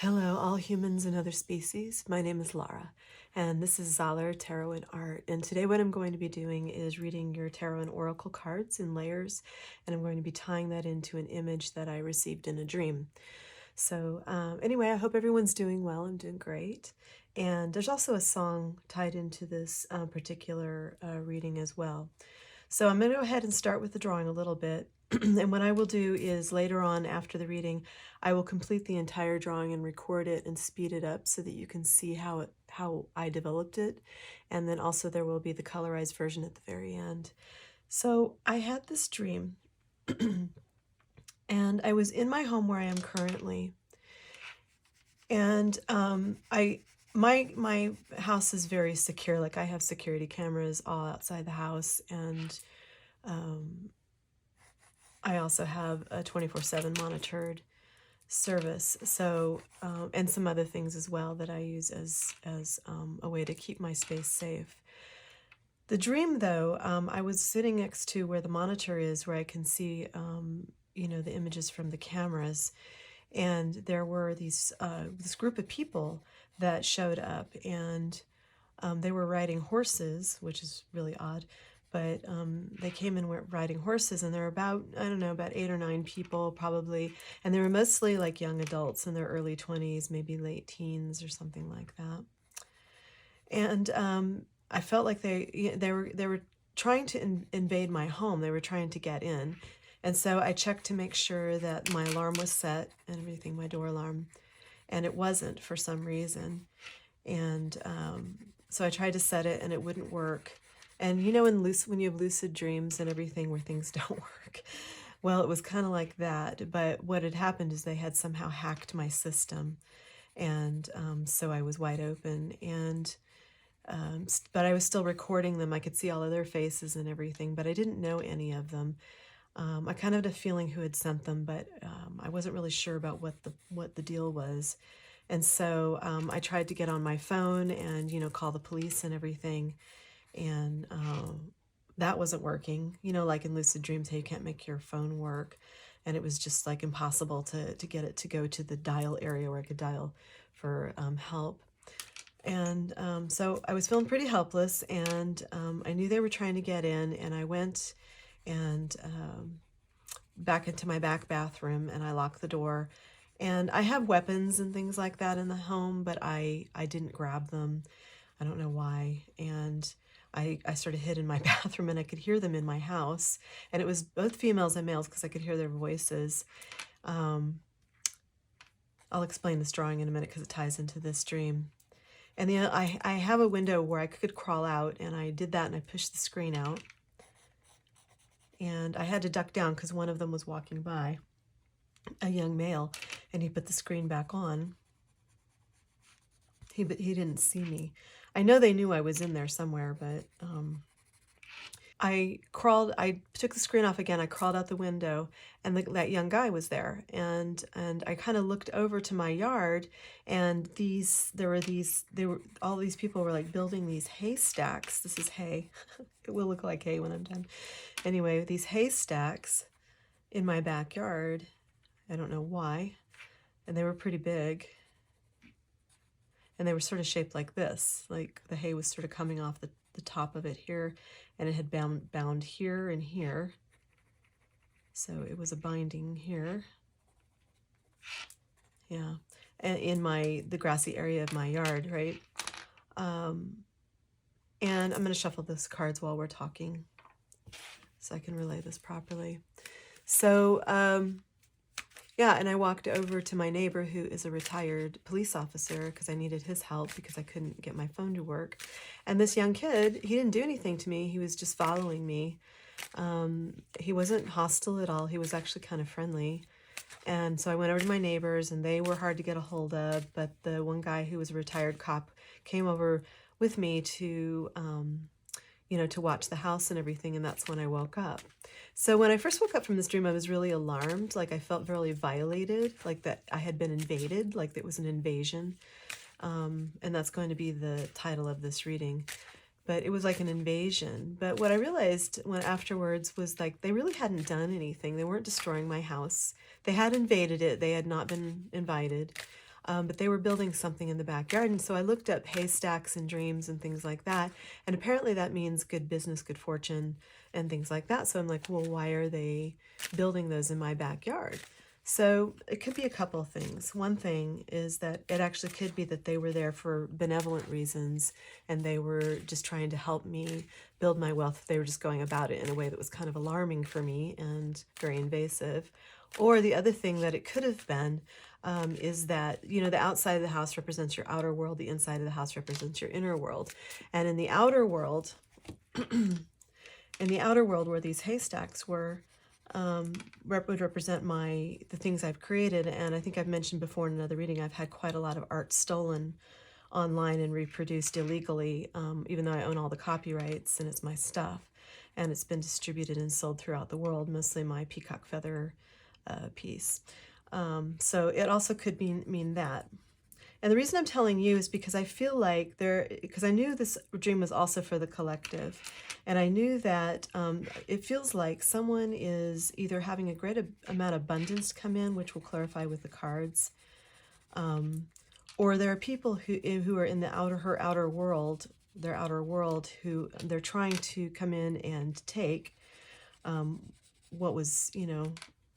Hello, all humans and other species. My name is Lara, and this is Zollar Tarot and Art. And today, what I'm going to be doing is reading your tarot and oracle cards in layers, and I'm going to be tying that into an image that I received in a dream. So, anyway, I hope everyone's doing well. I'm doing great. And there's also a song tied into this particular reading as well. So I'm going to go ahead and start with the drawing a little bit. And what I will do is later on after the reading, I will complete the entire drawing and record it and speed it up so that you can see how I developed it. And then also there will be the colorized version at the very end. So I had this dream and I was in my home where I am currently. And my house is very secure. Like I have security cameras all outside the house, and I also have a 24/7 monitored service. So, and some other things as well that I use as a way to keep my space safe. The dream, though, I was sitting next to where the monitor is, where I can see, the images from the cameras, and there were this group of people that showed up, and they were riding horses, which is really odd. But they came and were riding horses, and there were about, I don't know, about 8 or 9 people probably. And they were mostly like young adults in their early 20s, maybe late teens or something like that. And I felt like they were trying to invade my home. They were trying to get in. And so I checked to make sure that my alarm was set and everything, my door alarm, and it wasn't for some reason. And so I tried to set it and it wouldn't work. And you know, when you have lucid dreams and everything where things don't work, well, it was kind of like that. But what had happened is they had somehow hacked my system, and so I was wide open. And but I was still recording them. I could see all of their faces and everything, but I didn't know any of them. I kind of had a feeling who had sent them, but I wasn't really sure about what the deal was. And so I tried to get on my phone and, call the police and everything. And that wasn't working. Like in lucid dreams, how you can't make your phone work. And it was just like impossible to get it to go to the dial area where I could dial for help. And so I was feeling pretty helpless, and I knew they were trying to get in, and I went and back into my back bathroom, and I locked the door. And I have weapons and things like that in the home, but I didn't grab them. I don't know why. And I sort of hid in my bathroom, and I could hear them in my house. And it was both females and males because I could hear their voices. I'll explain this drawing in a minute because it ties into this dream. And I have a window where I could crawl out, and I did that, and I pushed the screen out. And I had to duck down because one of them was walking by, a young male, and he put the screen back on. He didn't see me. I know they knew I was in there somewhere, but I took the screen off again, I crawled out the window, and that young guy was there. And I kind of looked over to my yard, and all these people were like building these haystacks. This is hay. It will look like hay when I'm done. Anyway, these haystacks in my backyard. I don't know why. And they were pretty big. And they were sort of shaped like this. Like the hay was sort of coming off the top of it here, and it had bound here and here. So it was a binding here. Yeah. And in the grassy area of my yard, right? And I'm going to shuffle those cards while we're talking so I can relay this properly. So, yeah, and I walked over to my neighbor who is a retired police officer because I needed his help because I couldn't get my phone to work. And this young kid, he didn't do anything to me. He was just following me. He wasn't hostile at all. He was actually kind of friendly. And so I went over to my neighbors, and they were hard to get a hold of. But the one guy who was a retired cop came over with me to watch the house and everything, and that's when I woke up. So when I first woke up from this dream, I was really alarmed. Like I felt really violated, like that I had been invaded, like it was an invasion. And that's going to be the title of this reading. But it was like an invasion. But what I realized afterwards was like they really hadn't done anything. They weren't destroying my house. They had invaded it. They had not been invited. but they were building something in the backyard. And so I looked up haystacks and dreams and things like that. And apparently that means good business, good fortune, and things like that. So I'm like, well, why are they building those in my backyard? So it could be a couple of things. One thing is that it actually could be that they were there for benevolent reasons and they were just trying to help me build my wealth. They were just going about it in a way that was kind of alarming for me and very invasive. Or the other thing that it could have been is that, you know, the outside of the house represents your outer world, the inside of the house represents your inner world. And in the outer world, where these haystacks were, would represent the things I've created. And I think I've mentioned before in another reading, I've had quite a lot of art stolen online and reproduced illegally, even though I own all the copyrights and it's my stuff. And it's been distributed and sold throughout the world, mostly my peacock feather piece. So it also could mean that. And the reason I'm telling you is because I feel like because I knew this dream was also for the collective. And I knew that it feels like someone is either having a great amount of abundance come in, which will clarify with the cards, or there are people who are in the her outer world, their outer world, who they're trying to come in and take what was, you know,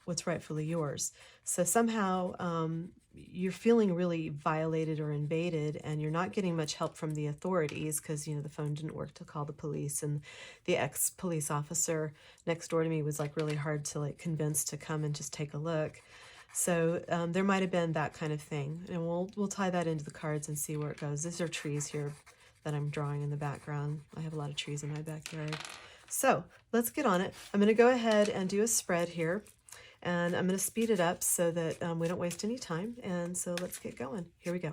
what's rightfully yours. So somehow you're feeling really violated or invaded, and you're not getting much help from the authorities because, you know, the phone didn't work to call the police, and the ex-police officer next door to me was like really hard to like convince to come and just take a look. So there might have been that kind of thing, and we'll tie that into the cards and see where it goes. These are trees here that I'm drawing in the background. I have a lot of trees in my backyard. So let's get on it. I'm going to go ahead and do a spread here. And I'm going to speed it up so that we don't waste any time. And so let's get going. Here we go.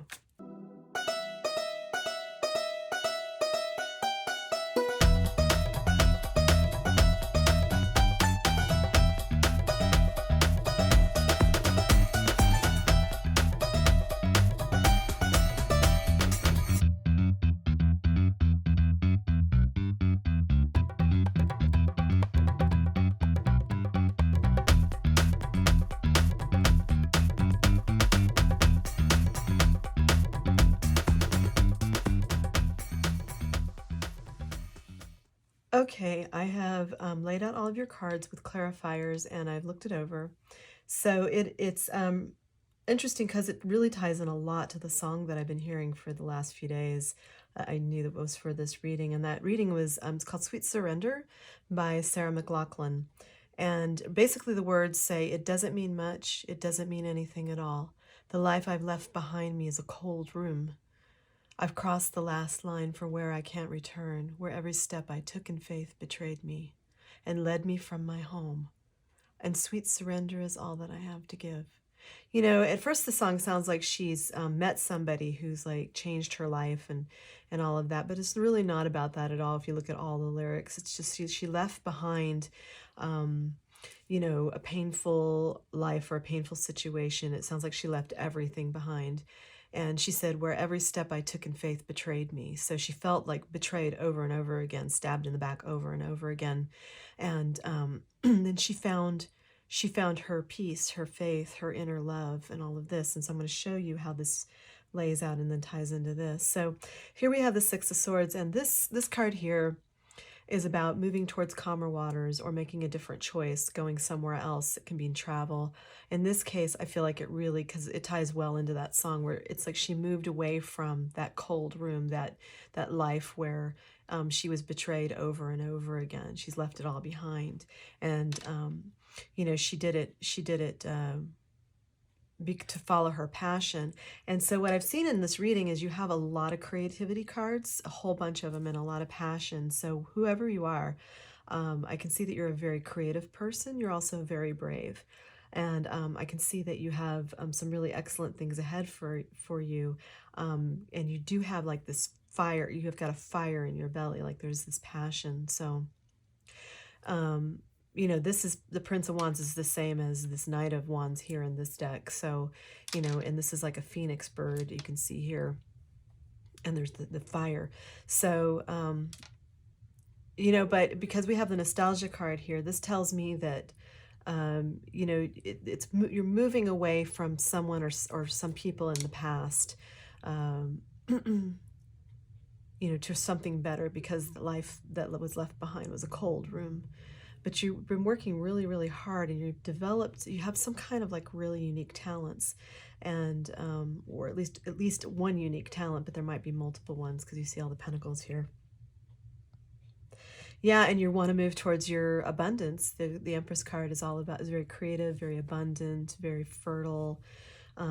Okay, I have laid out all of your cards with clarifiers and I've looked it over. So it's interesting because it really ties in a lot to the song that I've been hearing for the last few days. I knew that was for this reading, and that reading was it's called Sweet Surrender by Sarah McLachlan. And basically the words say, it doesn't mean much, it doesn't mean anything at all. The life I've left behind me is a cold room. I've crossed the last line for where I can't return, where every step I took in faith betrayed me and led me from my home. And sweet surrender is all that I have to give. You know, at first the song sounds like she's met somebody who's like changed her life and all of that, but it's really not about that at all. If you look at all the lyrics, it's just she left behind, you know, a painful life or a painful situation. It sounds like she left everything behind. And she said, where every step I took in faith betrayed me. So she felt like betrayed over and over again, stabbed in the back over and over again. And then she found her peace, her faith, her inner love, and all of this. And so I'm going to show you how this lays out and then ties into this. So here we have the Six of Swords, and this card here is about moving towards calmer waters or making a different choice, going somewhere else. It can be in travel. In this case, I feel like it really, because it ties well into that song where it's like she moved away from that cold room, that life where she was betrayed over and over again. She's left it all behind. And, you know, she did it to follow her passion. And so what I've seen in this reading is you have a lot of creativity cards, a whole bunch of them, and a lot of passion. So whoever you are, I can see that you're a very creative person. You're also very brave. And I can see that you have some really excellent things ahead for you. And you do have like this fire. You have got a fire in your belly, like there's this passion. So you know, this is the Prince of Wands is the same as this Knight of Wands here in this deck. So, you know, and this is like a phoenix bird you can see here. And there's the fire. So, you know, but because we have the nostalgia card here, this tells me that You know, you're moving away from someone or some people in the past, um, you know, to something better, because the life that was left behind was a cold room. But you've been working really, really hard, and you have some kind of like really unique talents, and or at least one unique talent, but there might be multiple ones because you see all the pentacles here. Yeah, and you want to move towards your abundance. The Empress card is very creative, very abundant, very fertile.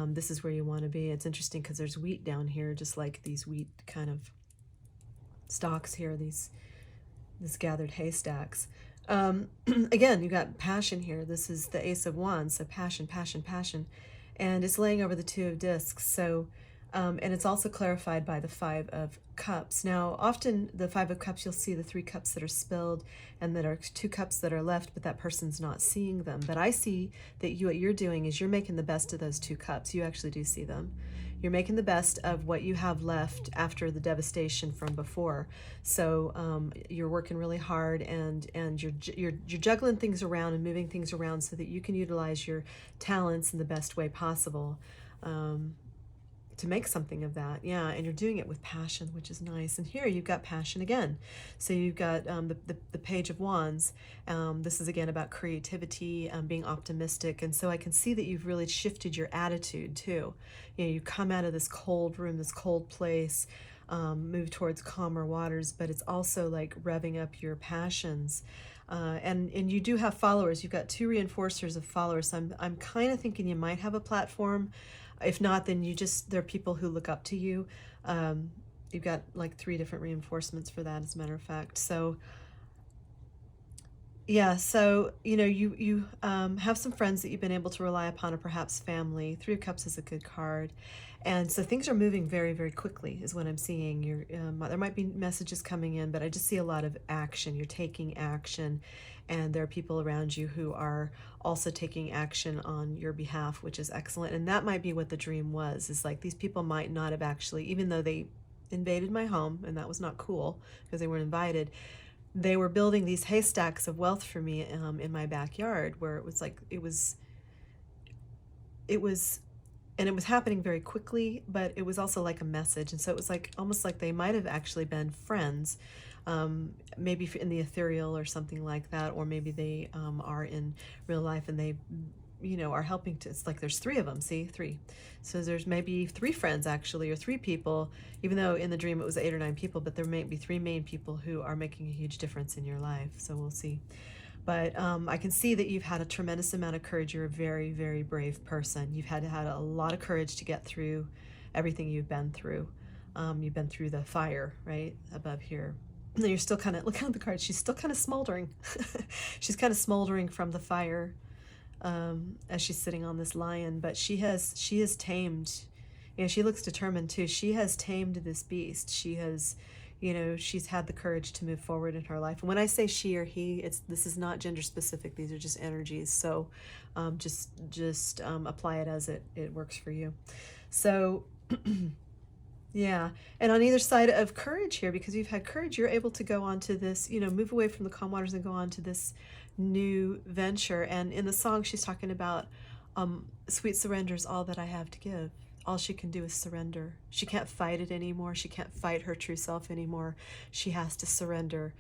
This is where you want to be. It's interesting because there's wheat down here, just like these wheat kind of stalks here, these gathered haystacks. Again, you got passion here. This is the Ace of Wands, so passion, passion, passion. And it's laying over the Two of Discs. So, and it's also clarified by the Five of Cups. Now, often the Five of Cups, you'll see the 3 cups that are spilled and that are 2 cups that are left, but that person's not seeing them. But I see that what you're doing is you're making the best of those 2 cups. You actually do see them. You're making the best of what you have left after the devastation from before. So you're working really hard, and you're juggling things around and moving things around so that you can utilize your talents in the best way possible. To make something of that. Yeah, and you're doing it with passion, which is nice. And here you've got passion again. So you've got the Page of Wands. This is again about creativity, being optimistic. And so I can see that you've really shifted your attitude too. You know, you come out of this cold room, this cold place, move towards calmer waters, but it's also like revving up your passions. And you do have followers. You've got 2 reinforcers of followers. So I'm kind of thinking you might have a platform. If not, then there are people who look up to you. You've got like 3 different reinforcements for that, as a matter of fact. So yeah, so you know, you have some friends that you've been able to rely upon, or perhaps family. 3 of Cups is a good card, and so things are moving very, very quickly, is what I'm seeing. There might be messages coming in, but I just see a lot of action. You're taking action, and there are people around you who are also taking action on your behalf, which is excellent. And that might be what the dream was. Is like these people might not have actually, even though they invaded my home, and that was not cool because they weren't invited, they were building these haystacks of wealth for me in my backyard, where it was like it was and it was happening very quickly, but it was also like a message. And so it was like almost like they might have actually been friends, maybe in the ethereal or something like that, or maybe they are in real life, and they are helping to. It's like there's 3 of them. See, 3. So there's maybe 3 friends actually, or 3 people, even though in the dream it was 8 or 9 people, but there may be 3 main people who are making a huge difference in your life. So we'll see. But I can see that you've had a tremendous amount of courage. You're a very, very brave person. You've had a lot of courage to get through everything you've been through. You've been through the fire, right, above here. And you're still kind of, look at the card, she's still kind of smoldering. She's kind of smoldering from the fire as she's sitting on this lion. But she has tamed, she looks determined too. She has tamed this beast. She has, she's had the courage to move forward in her life. And when I say she or he, this is not gender specific. These are just energies. So just apply it as it works for you. So yeah. And on either side of courage here, because you've had courage, you're able to go on to this, move away from the calm waters and go on to this new venture. And in the song, she's talking about sweet surrender is all that I have to give. All she can do is surrender. She can't fight it anymore. She can't fight her true self anymore. She has to surrender.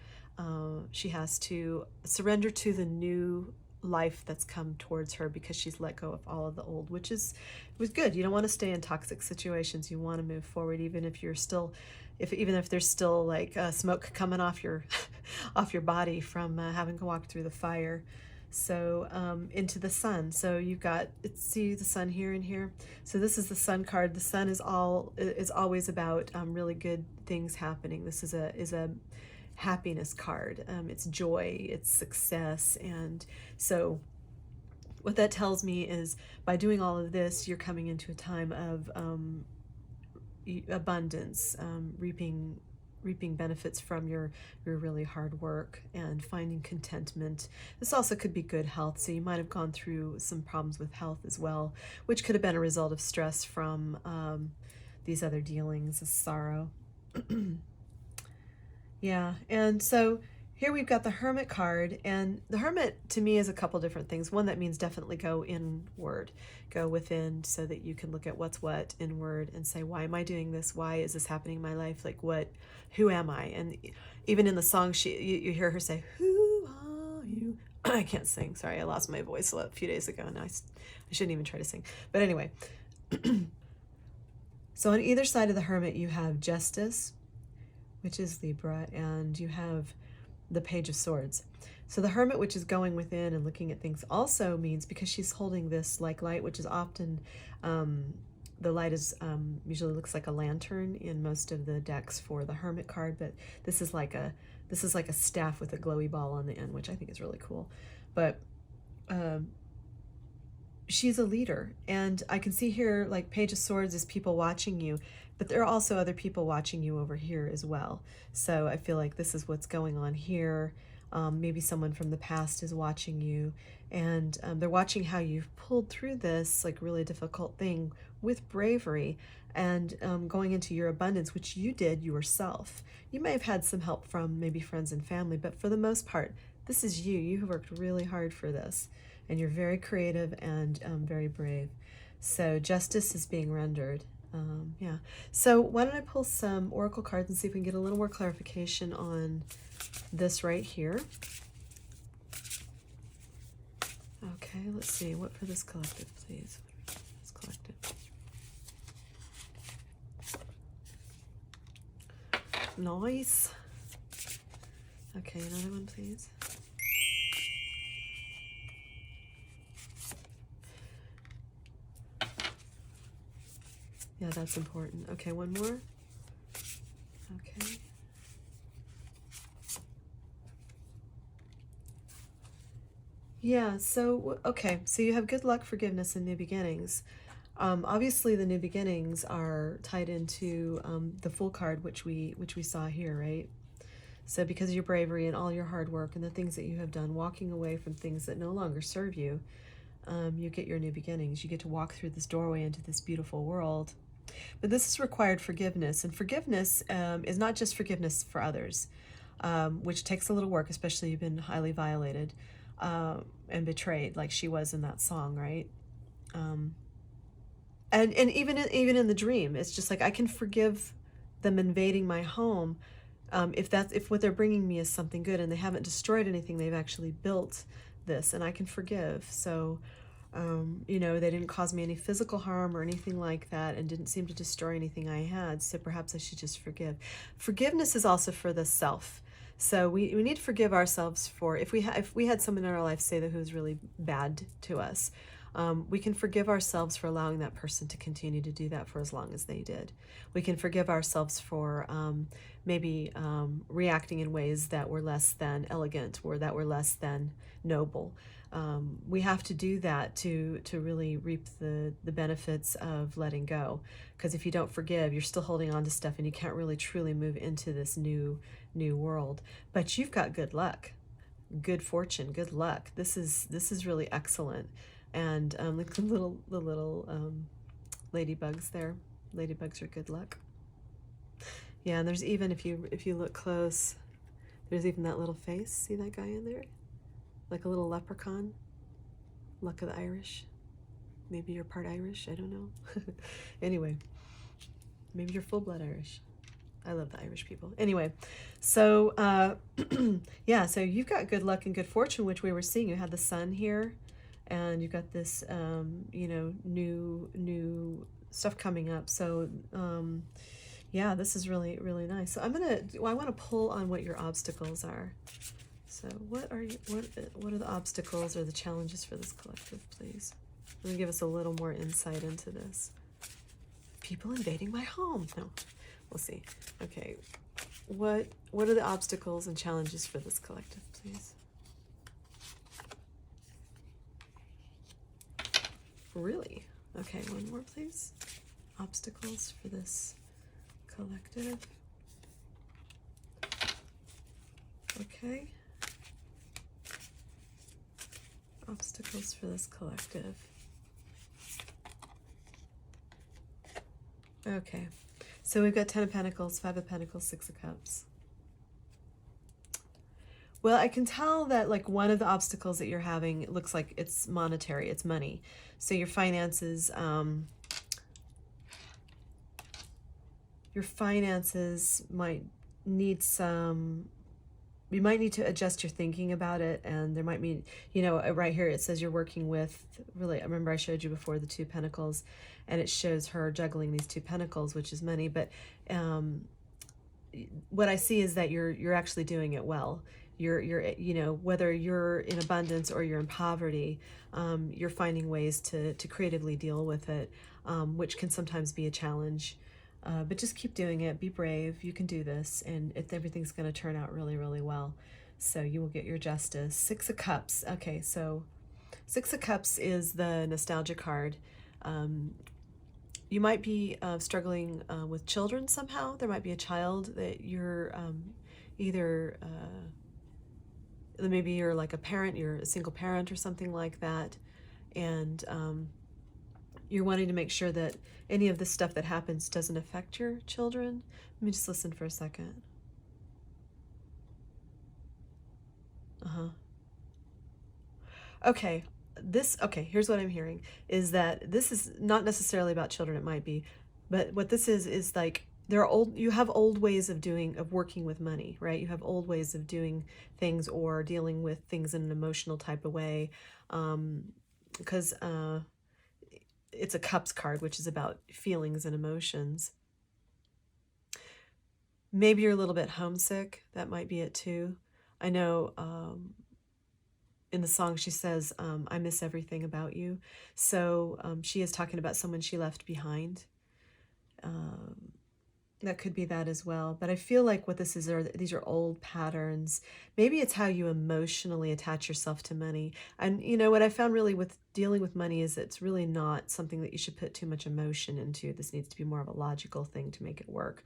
She has to surrender to the new life that's come towards her, because she's let go of all of the old, which was good. You don't want to stay in toxic situations. You want to move forward, even if you're still, even if there's still like smoke coming off your off your body from having to walk through the fire. So into the sun. So you've got, see the sun here and here. So this is the sun card. The sun is always about really good things happening. This is a happiness card. It's joy, it's success. And so what that tells me is, by doing all of this, you're coming into a time of abundance, reaping benefits from your really hard work, and finding contentment. This also could be good health. So you might have gone through some problems with health as well, which could have been a result of stress from these other dealings, of sorrow. Yeah, and so here we've got the Hermit card, and the Hermit to me is a couple different things. One, that means definitely go inward, go within, so that you can look at what's what inward and say, why am I doing this? Why is this happening in my life? Like, who am I? And even in the song, you hear her say, who are you? I can't sing. Sorry, I lost my voice a few days ago, and I shouldn't even try to sing. But anyway, so on either side of the Hermit, you have Justice, which is Libra, and you have the Page of Swords. So the Hermit, which is going within and looking at things, also means, because she's holding this like light, which is often, the light is usually looks like a lantern in most of the decks for the Hermit card, but this is like a staff with a glowy ball on the end, which I think is really cool. But she's a leader, and I can see here, like, Page of Swords is people watching you, but there are also other people watching you over here as well. So I feel like this is what's going on here. Maybe someone from the past is watching you, and they're watching how you've pulled through this like really difficult thing with bravery, and going into your abundance, which you did yourself. You may have had some help from maybe friends and family, but for the most part, this is you. You have worked really hard for this, and you're very creative and very brave. So justice is being rendered. Yeah. So why don't I pull some oracle cards and see if we can get a little more clarification on this right here. Okay, let's see. What for this collective, please? This collective. Nice. Okay, another one, please. Yeah, that's important. Okay, one more. Okay. Yeah, so, okay, so you have good luck, forgiveness, and new beginnings. Obviously, the new beginnings are tied into the Fool card, which we saw here, right? So because of your bravery and all your hard work and the things that you have done, walking away from things that no longer serve you, you get your new beginnings. You get to walk through this doorway into this beautiful world. But this has required forgiveness, and forgiveness is not just forgiveness for others, which takes a little work, especially if you've been highly violated and betrayed, like she was in that song, right? And even in the dream, it's just like, I can forgive them invading my home if what they're bringing me is something good, and they haven't destroyed anything. They've actually built this, and I can forgive. So you know, they didn't cause me any physical harm or anything like that, and didn't seem to destroy anything I had, so perhaps I should just forgive. Forgiveness is also for the self. So we need to forgive ourselves for, if we had someone in our life, say, that who was really bad to us, we can forgive ourselves for allowing that person to continue to do that for as long as they did. We can forgive ourselves for maybe reacting in ways that were less than elegant, or that were less than noble. We have to do that to really reap the benefits of letting go. Because if you don't forgive, you're still holding on to stuff, and you can't really truly move into this new world. But you've got good luck, good fortune, good luck. This is really excellent. And look, the little ladybugs there. Ladybugs are good luck. Yeah, and there's even, if you look close, there's even that little face. See that guy in there? Like a little leprechaun. Luck of the Irish. Maybe you're part Irish, I don't know. Anyway, maybe you're full-blood Irish. I love the Irish people. Anyway, so yeah, so you've got good luck and good fortune, which we were seeing. You had the sun here, and you've got this you know, new stuff coming up. So yeah, this is really, really nice. So I want to pull on what your obstacles are. So what are the obstacles or the challenges for this collective, please? Let me give us a little more insight into this. People invading my home. No, we'll see. Okay, what are the obstacles and challenges for this collective, please? Really? Okay, one more, please. Obstacles for this collective. Okay. Obstacles for this collective. Okay, so we've got 10 of Pentacles, 5 of Pentacles, 6 of Cups. Well, I can tell that like one of the obstacles that you're having, it looks like it's monetary, it's money. So your finances might need some, you might need to adjust your thinking about it. And there might be, right here it says you're working with, really, I remember I showed you before the two pentacles, and it shows her juggling these two pentacles, which is money. But um, what I see is that you're actually doing it well. You're whether you're in abundance or you're in poverty, you're finding ways to creatively deal with it, which can sometimes be a challenge. But just keep doing it. Be brave. You can do this, and everything's going to turn out really, really well. So you will get your justice. Six of Cups. Okay, so Six of Cups is the nostalgia card. Um, you might be struggling with children somehow. There might be a child that you're either maybe you're like a parent, you're a single parent or something like that, and you're wanting to make sure that any of this stuff that happens doesn't affect your children. Let me just listen for a second. Uh-huh. Okay. Here's what I'm hearing is that this is not necessarily about children, it might be, but what this is like you have old ways of working with money, right? You have old ways of doing things or dealing with things in an emotional type of way. Because it's a cups card, which is about feelings and emotions. Maybe you're a little bit homesick. That might be it too. I know in the song she says, I miss everything about you. So she is talking about someone she left behind. Um, that could be that as well. But I feel like what this is these are old patterns. Maybe it's how you emotionally attach yourself to money. And what I found really with dealing with money is it's really not something that you should put too much emotion into. This needs to be more of a logical thing to make it work.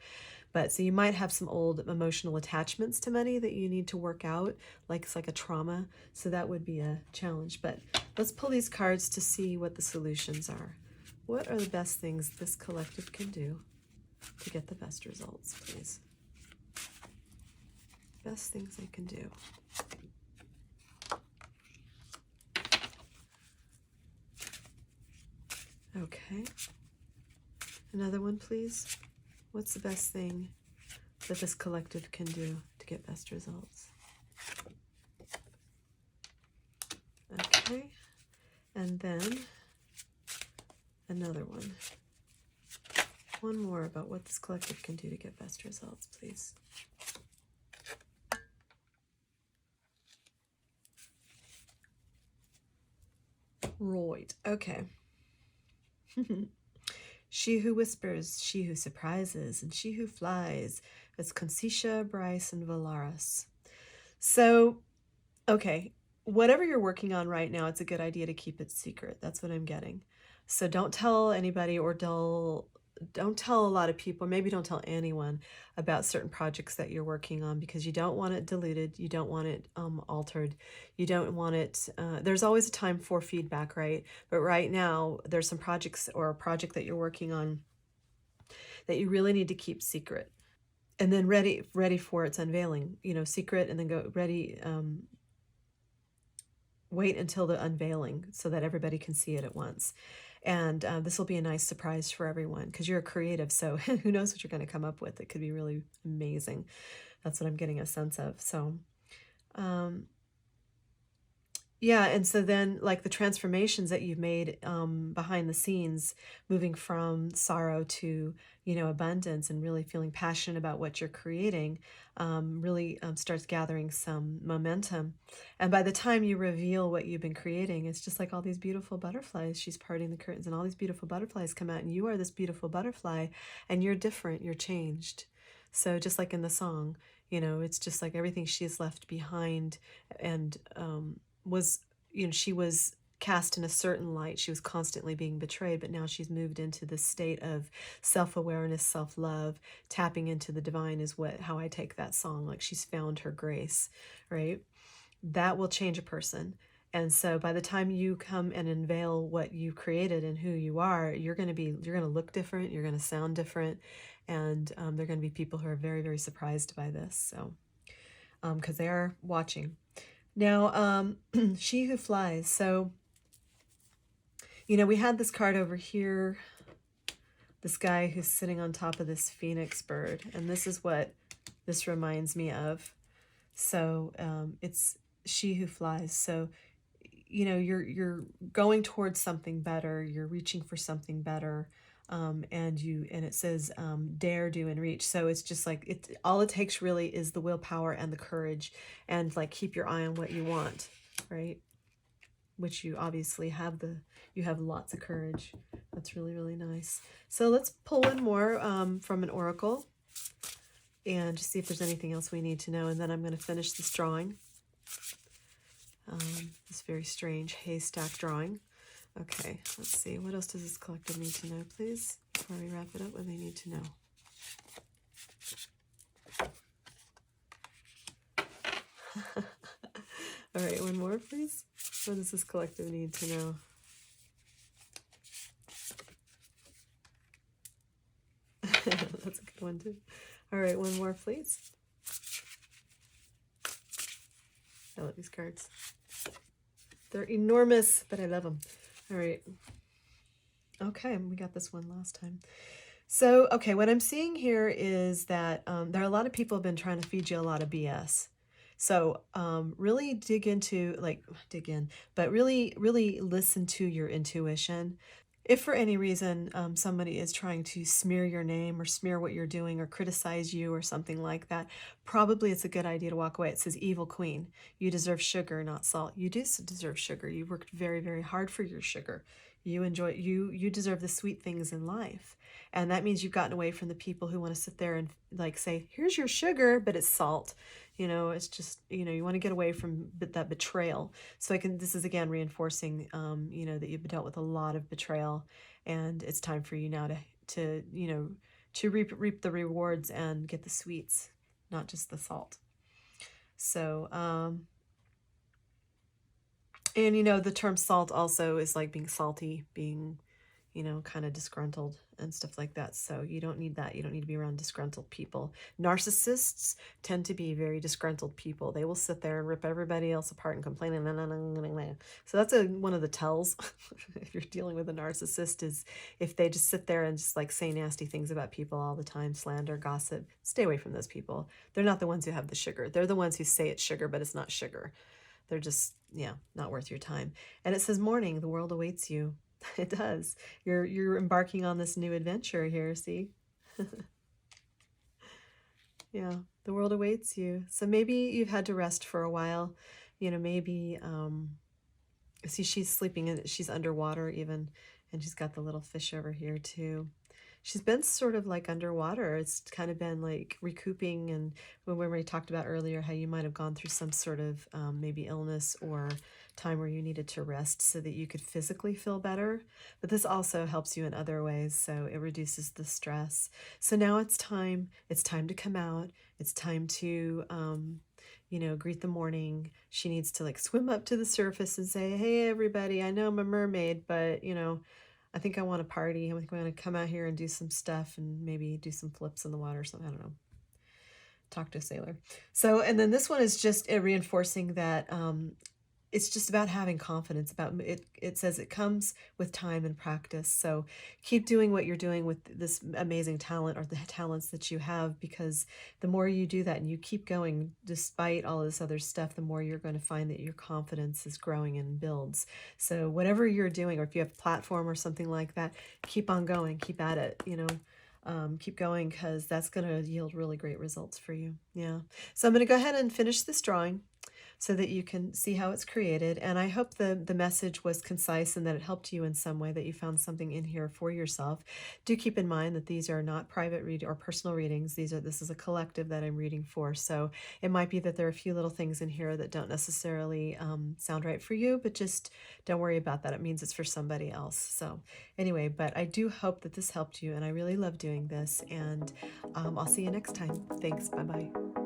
But so you might have some old emotional attachments to money that you need to work out, like it's like a trauma. So that would be a challenge. But let's pull these cards to see what the solutions are. What are the best things this collective can do to get the best results, please? Best things they can do. Okay. Another one, please. What's the best thing that this collective can do to get best results? Okay. And then another one. One more about what this collective can do to get best results, please. Right. Okay. She who whispers, she who surprises, and she who flies. It's Concisha, Bryce, and Valaris. So, okay, whatever you're working on right now, it's a good idea to keep it secret. That's what I'm getting. So don't tell anybody, or don't tell a lot of people, maybe don't tell anyone about certain projects that you're working on, because you don't want it diluted, you don't want it altered, you don't want it, there's always a time for feedback, right? But right now, there's some projects or a project that you're working on that you really need to keep secret. And then ready for its unveiling, secret, and then go ready, wait until the unveiling so that everybody can see it at once. And this will be a nice surprise for everyone, because you're a creative, so who knows what you're going to come up with. It could be really amazing. That's what I'm getting a sense of. So yeah, and so then like the transformations that you've made behind the scenes, moving from sorrow to, abundance, and really feeling passionate about what you're creating, really starts gathering some momentum. And by the time you reveal what you've been creating, it's just like all these beautiful butterflies. She's parting the curtains and all these beautiful butterflies come out, and you are this beautiful butterfly, and you're different, you're changed. So just like in the song, it's just like everything she's left behind, and was, she was cast in a certain light. She was constantly being betrayed, but now she's moved into this state of self-awareness, self-love, tapping into the divine is how I take that song. Like she's found her grace, right? That will change a person. And so by the time you come and unveil what you created and who you are, you're going to look different, you're going to sound different, and there are going to be people who are very, very surprised by this. So because they are watching. Now, She Who Flies. So, we had this card over here, this guy who's sitting on top of this phoenix bird, and this is what this reminds me of. So it's She Who Flies. So, you're going towards something better. You're reaching for something better. And it says dare, do, and reach. So it's just like all it takes really is the willpower and the courage, and like keep your eye on what you want, right? Which you obviously have you have lots of courage. That's really, really nice. So let's pull one more from an oracle and just see if there's anything else we need to know. And then I'm going to finish this drawing. This very strange haystack drawing. Okay, let's see. What else does this collective need to know, please? Before we wrap it up, what do they need to know? All right, one more, please. What does this collective need to know? That's a good one, too. All right, one more, please. I love these cards. They're enormous, but I love them. All right. Okay, we got this one last time. So, okay, what I'm seeing here is that there are a lot of people who have been trying to feed you a lot of BS. So really dig in, but really, really listen to your intuition. If for any reason somebody is trying to smear your name or smear what you're doing or criticize you or something like that, probably it's a good idea to walk away. It says, evil queen, you deserve sugar, not salt. You do deserve sugar. You worked very, very hard for your sugar. You deserve the sweet things in life. And that means you've gotten away from the people who want to sit there and like say, here's your sugar, but it's salt. It's just, you want to get away from that betrayal. So this is again reinforcing, that you've dealt with a lot of betrayal, and it's time for you now to reap the rewards and get the sweets, not just the salt. So, and the term salt also is like being salty, being, kind of disgruntled and stuff like that. So you don't need that. You don't need to be around disgruntled people. Narcissists tend to be very disgruntled people. They will sit there and rip everybody else apart and complain. So that's one of the tells if you're dealing with a narcissist, is if they just sit there and just like say nasty things about people all the time, slander, gossip. Stay away from those people. They're not the ones who have the sugar. They're the ones who say it's sugar, but it's not sugar. They're just, not worth your time. And it says, morning, the world awaits you. It does. You're embarking on this new adventure here, see? Yeah, the world awaits you. So maybe you've had to rest for a while. Maybe, see, she's sleeping, she's underwater even, and she's got the little fish over here too. She's been sort of like underwater. It's kind of been like recouping, and when we talked about earlier how you might have gone through some sort of maybe illness or time where you needed to rest so that you could physically feel better. But this also helps you in other ways, so it reduces the stress. So now it's time to come out. It's time to greet the morning. She needs to like swim up to the surface and say, hey everybody, I know I'm a mermaid, but I think I want to party. I think I'm going to come out here and do some stuff and maybe do some flips in the water or something. I don't know. Talk to a sailor. So, and then this one is just reinforcing that it's just about having confidence about it. It says it comes with time and practice. So keep doing what you're doing with this amazing talent, or the talents that you have, because the more you do that and you keep going despite all this other stuff, the more you're going to find that your confidence is growing and builds. So whatever you're doing, or if you have a platform or something like that, keep on going, keep at it, keep going, because that's going to yield really great results for you. Yeah. So I'm going to go ahead and finish this drawing so that you can see how it's created. And I hope the message was concise and that it helped you in some way, that you found something in here for yourself. Do keep in mind that these are not private read or personal readings. This is a collective that I'm reading for. So it might be that there are a few little things in here that don't necessarily sound right for you, but just don't worry about that. It means it's for somebody else. So anyway, but I do hope that this helped you, and I really love doing this, and I'll see you next time. Thanks. Bye-bye.